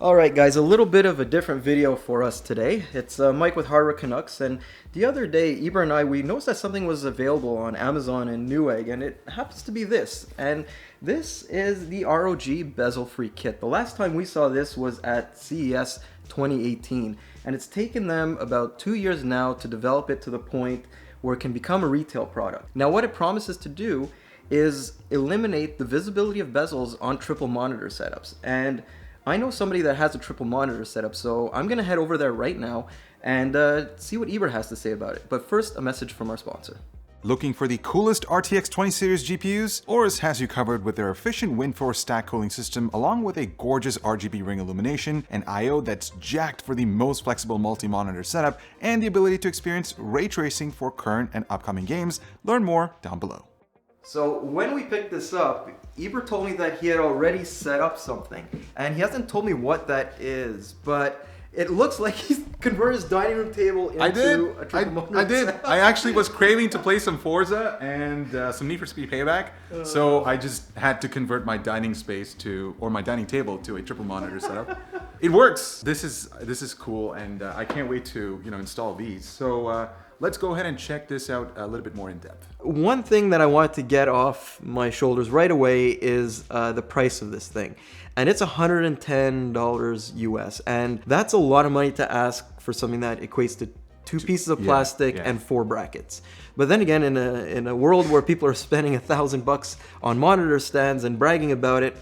Alright guys, a little bit of a different video for us today. It's Mike with Hardware Canucks, and the other day, Eber and I, we noticed that something was available on Amazon and Newegg, and it happens to be this. And this is the RoG Bezel-Free Kit. The last time we saw this was at CES 2018, and it's taken them about 2 years now to develop it to the point where it can become a retail product. Now what it promises to do is eliminate the visibility of bezels on triple monitor setups. And I know somebody that has a triple monitor setup, so I'm going to head over there right now and see what Eber has to say about it. But first, a message from our sponsor. Looking for the coolest RTX 20 series GPUs? ASUS has you covered with their efficient WindForce stack cooling system, along with a gorgeous RGB ring illumination, an I/O that's jacked for the most flexible multi-monitor setup, and the ability to experience ray tracing for current and upcoming games. Learn more down below. So when we picked this up, Eber told me that he had already set up something, and he hasn't told me what that is, but it looks like he's converted his dining room table into a triple monitor. I did. I actually was craving to play some Forza and some Need for Speed Payback, so I just had to convert my dining space or my dining table to a triple monitor setup. It works. This is cool, and I can't wait to install these. So let's go ahead and check this out a little bit more in depth. One thing that I wanted to get off my shoulders right away is the price of this thing. And it's $110 US. And that's a lot of money to ask for something that equates to two pieces of plastic and 4 brackets. But then again, in a world where people are spending $1,000 on monitor stands and bragging about it,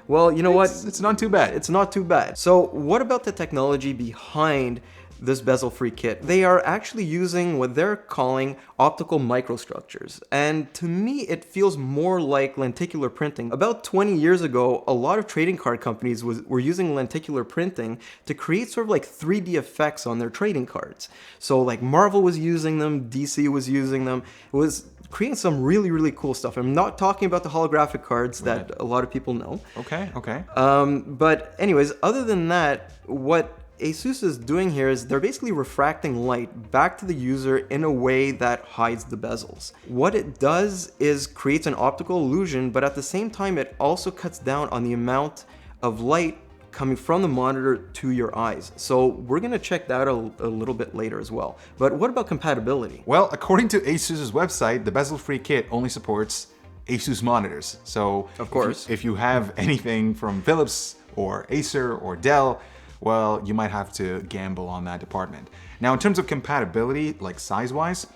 well, you know what? It's not too bad. It's not too bad. So what about the technology behind this bezel-free kit? They are actually using what they're calling optical microstructures. And to me, it feels more like lenticular printing. About 20 years ago, a lot of trading card companies were using lenticular printing to create sort of like 3D effects on their trading cards. So like Marvel was using them, DC was using them. It was creating some really, really cool stuff. I'm not talking about the holographic cards that a lot of people know. Okay. But anyways, other than that, what ASUS is doing here is they're basically refracting light back to the user in a way that hides the bezels. What it does is creates an optical illusion, but at the same time it also cuts down on the amount of light coming from the monitor to your eyes. So we're going to check that out a little bit later as well. But what about compatibility? Well, according to ASUS's website, the bezel-free kit only supports ASUS monitors. So of course, if you have anything from Philips or Acer or Dell, well, you might have to gamble on that department. Now, in terms of compatibility, like size-wise,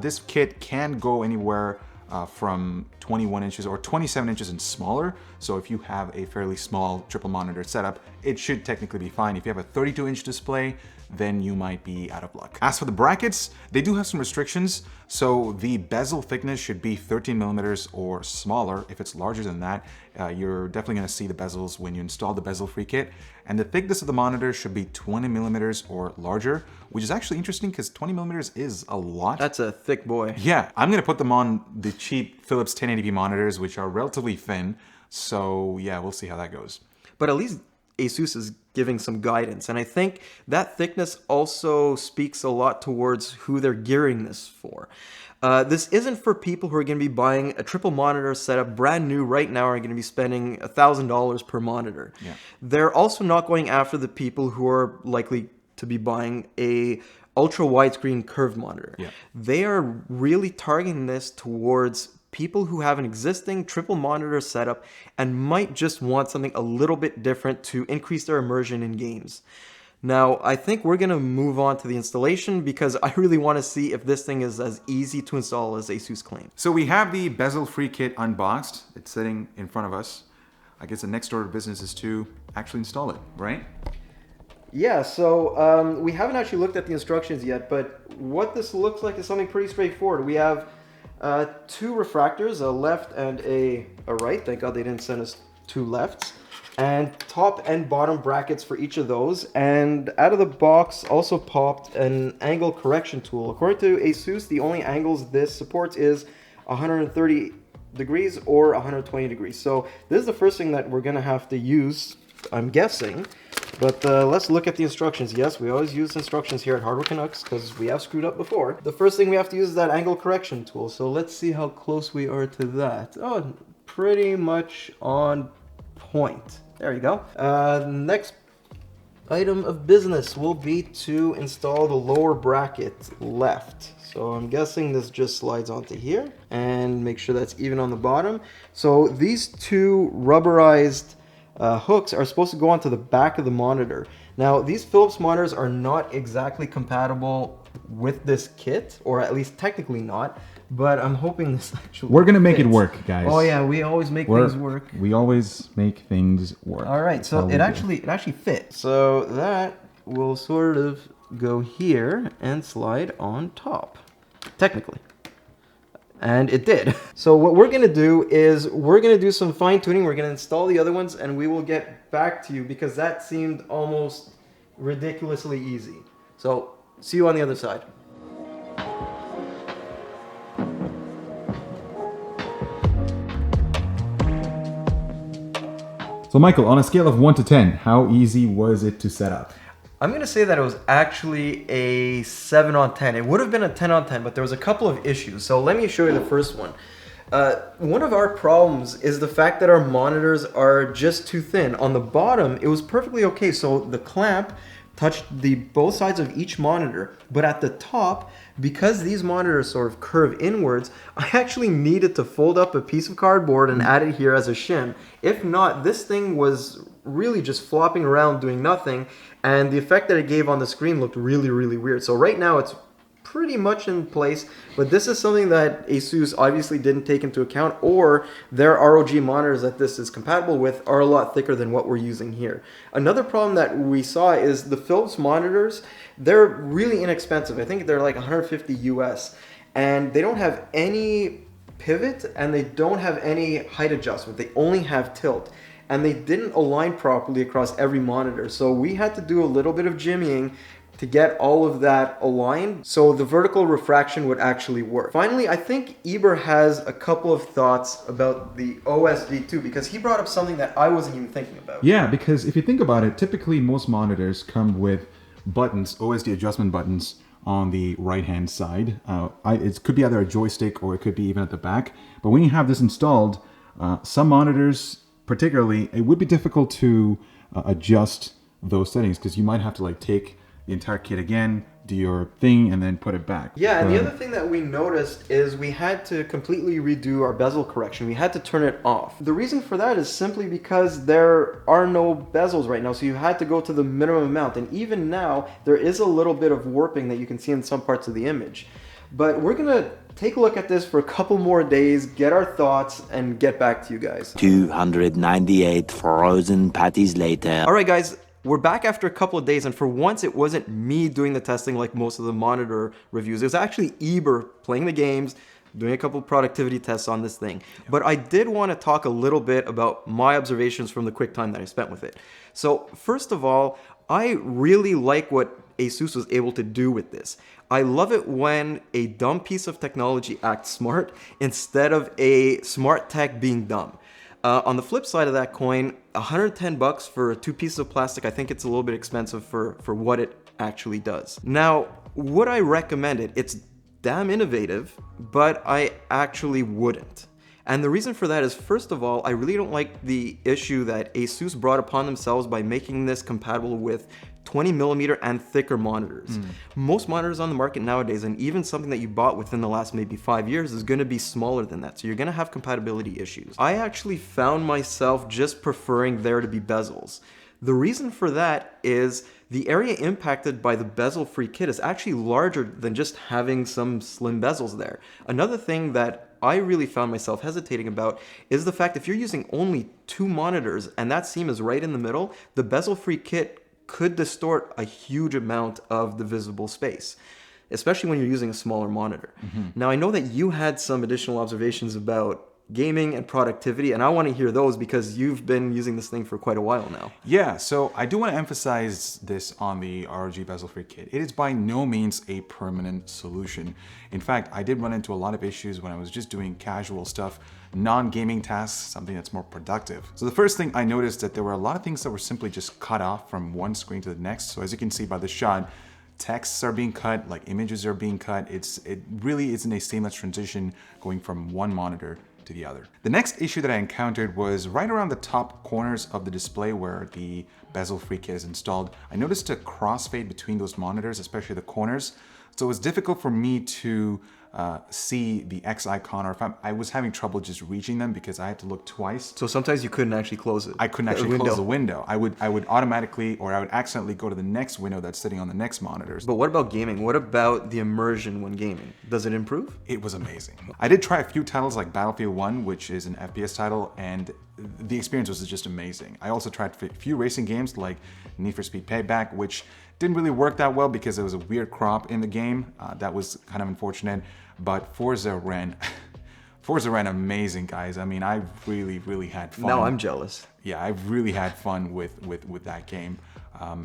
this kit can go anywhere from 21 inches or 27 inches and smaller. So if you have a fairly small triple monitor setup, it should technically be fine. If you have a 32-inch display, then you might be out of luck. As for the brackets, they do have some restrictions. So the bezel thickness should be 13 millimeters or smaller. If it's larger than that, you're definitely gonna see the bezels when you install the bezel-free kit. And the thickness of the monitor should be 20 millimeters or larger, which is actually interesting because 20 millimeters is a lot. That's a thick boy. Yeah, I'm gonna put them on the cheap Philips 1080p monitors, which are relatively thin. So yeah, we'll see how that goes. But at least ASUS is giving some guidance, and I think that thickness also speaks a lot towards who they're gearing this for. This isn't for people who are going to be buying a triple monitor setup brand new right now, are going to be spending $1,000 per monitor. Yeah. They're also not going after the people who are likely to be buying a ultra widescreen curved monitor. Yeah. They are really targeting this towards people who have an existing triple monitor setup and might just want something a little bit different to increase their immersion in games. Now, I think we're going to move on to the installation because I really want to see if this thing is as easy to install as ASUS claims. So we have the bezel-free kit unboxed. It's sitting in front of us. I guess the next order of business is to actually install it, right? Yeah, so we haven't actually looked at the instructions yet, but what this looks like is something pretty straightforward. We have 2 refractors, a left and a right. Thank God they didn't send us 2 lefts. And top and bottom brackets for each of those. And out of the box also popped an angle correction tool. According to ASUS, the only angles this supports is 130 degrees or 120 degrees. So this is the first thing that we're going to have to use, I'm guessing. But let's look at the instructions. Yes, we always use instructions here at Hardware Canucks because we have screwed up before. The first thing we have to use is that angle correction tool. So let's see how close we are to that. Oh, pretty much on point. There you go. Next item of business will be to install the lower bracket left. So I'm guessing this just slides onto here and make sure that's even on the bottom. So these two rubberized hooks are supposed to go onto the back of the monitor. Now these Philips monitors are not exactly compatible with this kit, or at least technically not, but I'm hoping this actually We're gonna make it fits. work, guys. Oh yeah, we always make things work. We always make things work. All right, so it actually fits. So that will sort of go here and slide on top, technically. And it did. So what we're gonna do is we're gonna do some fine tuning. We're gonna install the other ones and we will get back to you because that seemed almost ridiculously easy. So see you on the other side. So Michael, on a scale of 1 to 10, how easy was it to set up? I'm going to say that it was actually a 7 on 10. It would have been a 10 on 10, but there was a couple of issues. So let me show you the first one. One of our problems is the fact that our monitors are just too thin. On the bottom, it was perfectly okay. So the clamp touched both sides of each monitor, but at the top, because these monitors sort of curve inwards, I actually needed to fold up a piece of cardboard and add it here as a shim. If not, this thing was really just flopping around doing nothing, and the effect that it gave on the screen looked really, really weird. So right now it's pretty much in place, but this is something that ASUS obviously didn't take into account, or their ROG monitors that this is compatible with are a lot thicker than what we're using here. Another problem that we saw is the Philips monitors, they're really inexpensive. I think they're like 150 US, and they don't have any pivot and they don't have any height adjustment. They only have tilt, and they didn't align properly across every monitor. So we had to do a little bit of jimmying to get all of that aligned so the vertical refraction would actually work. Finally, I think Eber has a couple of thoughts about the OSD2 because he brought up something that I wasn't even thinking about. Yeah, because if you think about it, typically most monitors come with buttons, OSD adjustment buttons on the right-hand side. It could be either a joystick or it could be even at the back. But when you have this installed, some monitors, particularly, it would be difficult to adjust those settings because you might have to like take the entire kit again, do your thing, and then put it back. Yeah, and the other thing that we noticed is we had to completely redo our bezel correction. We had to turn it off. The reason for that is simply because there are no bezels right now, so you had to go to the minimum amount. And even now, there is a little bit of warping that you can see in some parts of the image. But we're gonna take a look at this for a couple more days, get our thoughts, and get back to you guys. 298 frozen patties later. All right, guys. We're back after a couple of days, and for once it wasn't me doing the testing like most of the monitor reviews. It was actually Eber playing the games, doing a couple of productivity tests on this thing. But I did want to talk a little bit about my observations from the quick time that I spent with it. So first of all, I really like what ASUS was able to do with this. I love it when a dumb piece of technology acts smart instead of a smart tech being dumb. On the flip side of that coin, 110 bucks for 2 pieces of plastic, I think it's a little bit expensive for what it actually does. Now, would I recommend it? It's damn innovative, but I actually wouldn't. And the reason for that is, first of all, I really don't like the issue that ASUS brought upon themselves by making this compatible with 20mm and thicker monitors. Most monitors on the market nowadays, and even something that you bought within the last maybe 5 years, is going to be smaller than that. So you're going to have compatibility issues. I actually found myself just preferring there to be bezels. The reason for that is the area impacted by the bezel-free kit is actually larger than just having some slim bezels there. Another thing that I really found myself hesitating about is the fact if you're using only 2 monitors and that seam is right in the middle, the bezel-free kit could distort a huge amount of the visible space, especially when you're using a smaller monitor. Now, I know that you had some additional observations about gaming and productivity, and I want to hear those because you've been using this thing for quite a while now. Yeah, so I do want to emphasize this on the RoG Bezel-Free Kit. It is by no means a permanent solution. In fact, I did run into a lot of issues when I was just doing casual stuff, non-gaming tasks, something that's more productive. So the first thing I noticed that there were a lot of things that were simply just cut off from one screen to the next. So as you can see by the shot, texts are being cut, like images are being cut. It really isn't a seamless transition going from one monitor to the other. The next issue that I encountered was right around the top corners of the display where the bezel-free kit is installed. I noticed a crossfade between those monitors, especially the corners. So it was difficult for me to see the X icon, or if I was having trouble just reaching them because I had to look twice. So sometimes you couldn't actually close it. I couldn't actually close the window. I would automatically, or I would accidentally go to the next window that's sitting on the next monitors. But what about gaming? What about the immersion when gaming? Does it improve? It was amazing. I did try a few titles like Battlefield 1, which is an FPS title, and the experience was just amazing. I also tried a few racing games like Need for Speed Payback, which didn't really work that well because there was a weird crop in the game. That was kind of unfortunate. But Forza ran amazing, guys. I mean, I really had fun. Now I'm jealous. Yeah, I really had fun with that game.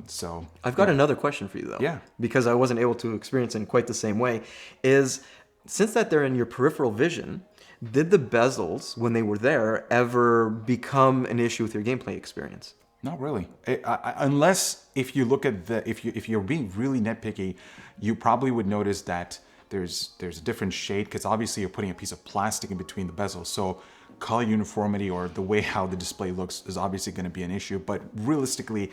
So I've got another question for you though. Yeah. Because I wasn't able to experience it in quite the same way. Since that they're in your peripheral vision, did the bezels, when they were there, ever become an issue with your gameplay experience? Not really. Unless if you look at if you're being really nitpicky, you probably would notice that there's a different shade because obviously you're putting a piece of plastic in between the bezels. So color uniformity or the way how the display looks is obviously going to be an issue. But realistically,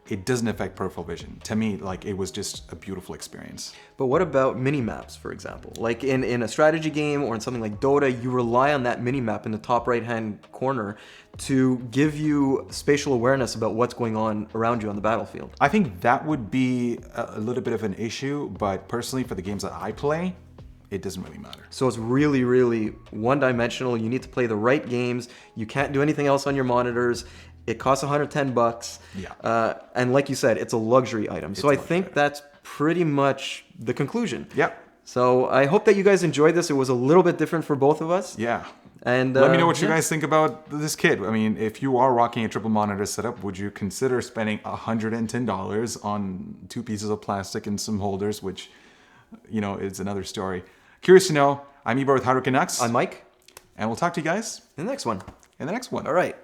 it doesn't affect peripheral vision. To me, like, it was just a beautiful experience. But what about mini-maps, for example? Like in a strategy game or in something like Dota, you rely on that mini-map in the top right-hand corner to give you spatial awareness about what's going on around you on the battlefield. I think that would be a little bit of an issue, but personally for the games that I play, it doesn't really matter. So it's really one-dimensional. You need to play the right games. You can't do anything else on your monitors. It costs $110. Yeah. And like you said, it's a luxury item. So I think that's pretty much the conclusion. Yep. So I hope that you guys enjoyed this. It was a little bit different for both of us. Yeah. And let me know what you guys think about this kit. I mean, if you are rocking a triple monitor setup, would you consider spending $110 on 2 pieces of plastic and some holders, which, you know, is another story. Curious to know. I'm Ibor with Hardware Canucks. I'm Mike. And we'll talk to you guys In the next one. in the next one. All right.